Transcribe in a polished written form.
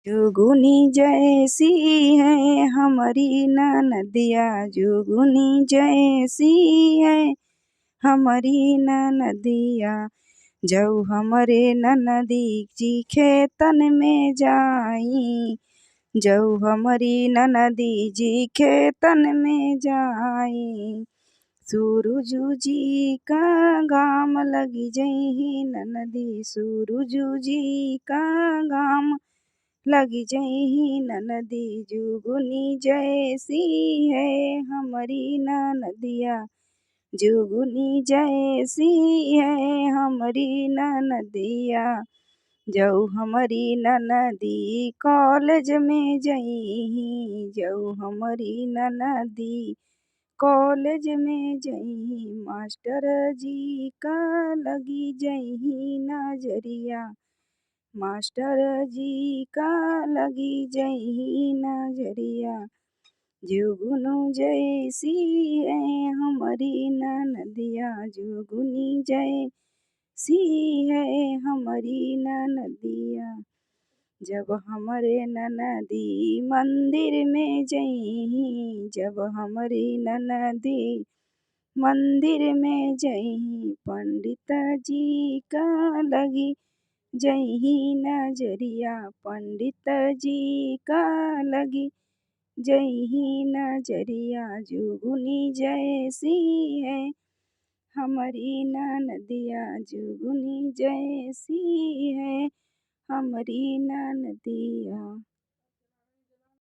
जुगुनी जैसी है हमारी ननदिया, जुगुनी जैसी है हमारी ननदिया। जऊ हमरे ननदी जी खेतन में जाई, जऊ हमारी ननदी जी खेतन में जाई। सूरजू जी का घाम लगी जई ननदी, सूरजू जी का घाम लगी जई ननदी। जुगुनी जैसी है हमारी ननदिया, जुगुनी जैसी है हमारी ननदिया। जऊ हमारी ननदी कॉलेज में जई, जऊ हमारी ननदी कॉलेज में जई। मास्टर जी का लगी जई नजरिया, मास्टर जी का लगी जई नजरिया। जुगनू जैसी है हमारी ननदिया, जुगनी जैसी है हमारी ननदिया। जब हमरे ननदी मंदिर में जई, जब हमारी ननदी मंदिर में जई। पंडित जी का लगी जई नजरिया, पंडित जी का लगी जई नजरिया। जुगनी जैसी है हमारी ननदिया, जुगनी जैसी है हमारी ननदिया।